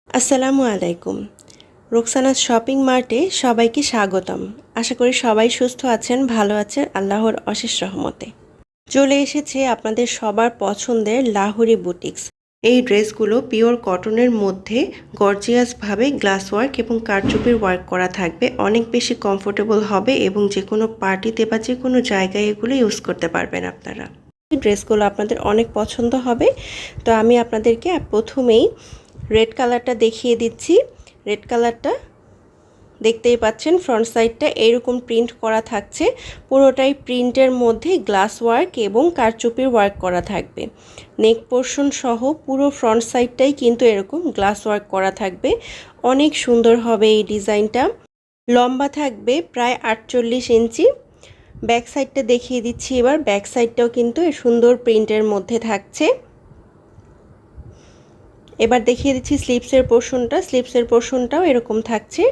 আসসালামু আলাইকুম। রোকসানা শপিং মার্টে সবাইকে স্বাগতম। আশা করি সবাই সুস্থ আছেন, ভালো আছেন, আল্লাহর অশেষ রহমতে। চলে এসেছে আপনাদের সবার পছন্দের লাহোরি বুটিক্স। এই ড্রেসগুলো পিওর কটনের মধ্যে গর্জিয়াসভাবে গ্লাস ওয়ার্ক এবং কারচুপির ওয়ার্ক করা থাকবে। অনেক বেশি কমফোর্টেবল হবে এবং যে কোনো পার্টিতে বা যে কোনো জায়গায় এগুলো ইউজ করতে পারবেন আপনারা। এই ড্রেসগুলো আপনাদের অনেক পছন্দ হবে। তো আমি আপনাদেরকে প্রথমেই রেড কালারটা দেখিয়ে দিচ্ছি। রেড কালারটা দেখতেই পাচ্ছেন, ফ্রন্ট সাইডটা এরকম প্রিন্ট করা থাকছে। পুরোটাই প্রিন্টের মধ্যে গ্লাস ওয়ার্ক এবং কারচুপির ওয়ার্ক করা থাকবে। নেক পোর্শন সহ পুরো ফ্রন্ট সাইডটাই কিন্তু এরকম গ্লাস ওয়ার্ক করা থাকবে। অনেক সুন্দর হবে এই ডিজাইনটা। লম্বা থাকবে প্রায় 48 ইঞ্চি। ব্যাক সাইডটা দেখিয়ে দিচ্ছি এবার। ব্যাক সাইডটাও কিন্তু সুন্দর প্রিন্টের মধ্যে থাকছে। এবার দেখিয়ে দিচ্ছি স্লিপসের পোর্শনটা। স্লিপসের পোর্শনটাও এরকম থাকছে।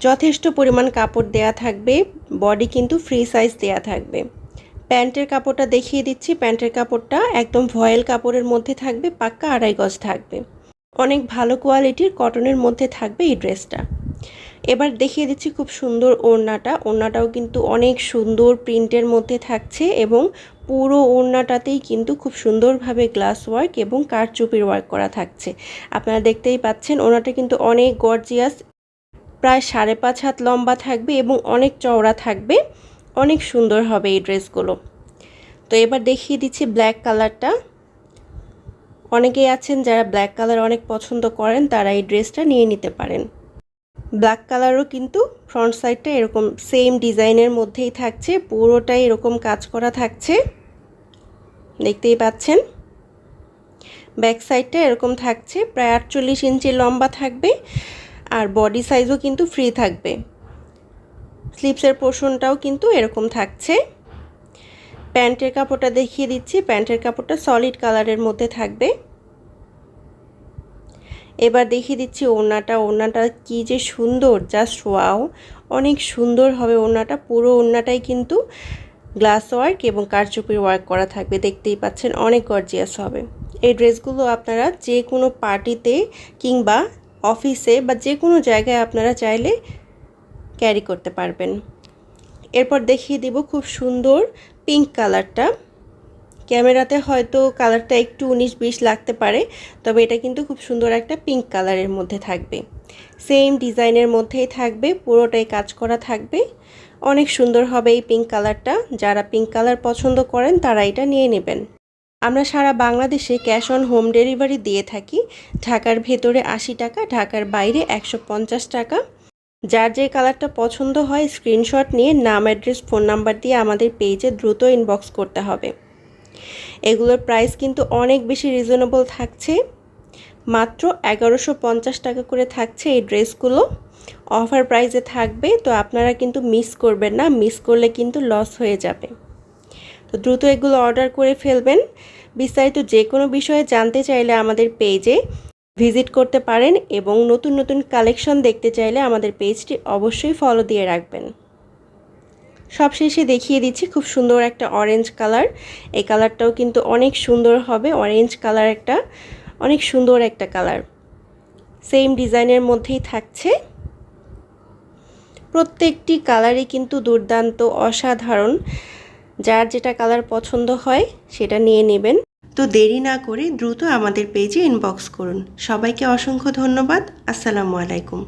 যথেষ্ট পরিমাণ কাপড় দেয়া থাকবে, বডি কিন্তু ফ্রি সাইজ দেয়া থাকবে। প্যান্টের কাপড়টা দেখিয়ে দিচ্ছি। প্যান্টের কাপড়টা একদম ভয়েল কাপড়ের মধ্যে থাকবে, পাক্কা 2.5 গজ থাকবে। অনেক ভালো কোয়ালিটির কটনের মধ্যে থাকবে এই ড্রেসটা। এবার দেখিয়ে দিচ্ছি খুব সুন্দর ওড়নাটা। ওড়নাটাও কিন্তু অনেক সুন্দর প্রিন্টের মধ্যে থাকছে এবং পুরো ওড়নাটাতেই কিন্তু খুব সুন্দরভাবে গ্লাস ওয়ার্ক এবং কারচুপির ওয়ার্ক করা থাকছে। আপনারা দেখতেই পাচ্ছেন ওড়নাটা কিন্তু অনেক গর্জিয়াস, প্রায় 5.5 হাত লম্বা থাকবে এবং অনেক চওড়া থাকবে। অনেক সুন্দর হবে এই ড্রেসগুলো। তো এবার দেখিয়ে দিচ্ছি ব্ল্যাক কালারটা। অনেকেই আছেন যারা ব্ল্যাক কালার অনেক পছন্দ করেন, তারা এই ড্রেসটা নিয়ে নিতে পারেন। ব্ল্যাক কালারও কিন্তু ফ্রন্ট সাইডটা এরকম সেম ডিজাইনের মধ্যেই থাকছে, পুরোটাই এরকম কাজ করা থাকছে, দেখতেই পাচ্ছেন। ব্যাক সাইডটা এরকম থাকছে, প্রায় 48 ইঞ্চি লম্বা থাকবে আর বডি সাইজও কিন্তু ফ্রি থাকবে। স্লিপসের পোর্শনটাও কিন্তু এরকম থাকছে। প্যান্টের কাপড়টা দেখিয়ে দিচ্ছি। প্যান্টের কাপড়টা সলিড কালারের মধ্যে থাকবে। এবার দেখিয়ে দিচ্ছি ওড়নাটা। ওড়নাটা কি যে সুন্দর, জাস্ট ওয়াও, অনেক সুন্দর হবে ওড়নাটা। পুরো ওড়নাটাই কিন্তু গ্লাস ওয়ার্ক এবং কারচুপির ওয়ার্ক করা থাকবে, দেখতেই পাচ্ছেন, অনেক গর্জিয়াস হবে। এই ড্রেসগুলো আপনারা যে কোনো পার্টিতে কিংবা অফিসে বা যে কোনো জায়গায় আপনারা চাইলে ক্যারি করতে পারবেন। এরপর দেখিয়ে দিব খুব সুন্দর পিঙ্ক কালারটা। ক্যামেরাতে হয়তো কালারটা একটু 19-20 লাগতে পারে, তবে এটা কিন্তু খুব সুন্দর একটা পিঙ্ক কালারের মধ্যে থাকবে। সেম ডিজাইনের মধ্যেই থাকবে, পুরোটাই কাজ করা থাকবে। অনেক সুন্দর হবে এই পিঙ্ক কালারটা। যারা পিঙ্ক কালার পছন্দ করেন তারা এটা নিয়ে নেবেন। আমরা সারা বাংলাদেশে ক্যাশ অন হোম ডেলিভারি দিয়ে থাকি। ঢাকার ভেতরে 80 টাকা, ঢাকার বাইরে 150 টাকা। যার যে কালারটা পছন্দ হয় স্ক্রিনশট নিয়ে নাম, অ্যাড্রেস, ফোন নাম্বার দিয়ে আমাদের পেজে দ্রুত ইনবক্স করতে হবে। এগুলোর প্রাইস কিন্তু অনেক বেশি রিজনেবল থাকছে, মাত্র 1150 টাকা করে থাকছে এই ড্রেসগুলো। অফার প্রাইসে থাকবে, তো আপনারা কিন্তু মিস করবেন না, মিস করলে কিন্তু লস হয়ে যাবে। তো দ্রুত এগুলো অর্ডার করে ফেলবেন। বিস্তারিত যে কোনো বিষয়ে জানতে চাইলে আমাদের পেজে ভিজিট করতে পারেন এবং নতুন নতুন কালেকশন দেখতে চাইলে আমাদের পেজটি অবশ্যই ফলো দিয়ে রাখবেন। সবশেষে দেখিয়ে দিচ্ছি খুব সুন্দর একটা অরেঞ্জ কালার। এই কালারটাও কিন্তু অনেক সুন্দর হবে। অরেঞ্জ কালার একটা অনেক সুন্দর একটা কালার, সেম ডিজাইনের মধ্যেই থাকছে। প্রত্যেকটি কালারই কিন্তু দুর্দান্ত, অসাধারণ। যার যেটা কালার পছন্দ হয় সেটা নিয়ে নেবেন। তো দেরি না করে দ্রুত আমাদের পেজে ইনবক্স করুন। সবাইকে অসংখ্য ধন্যবাদ। আসসালামু আলাইকুম।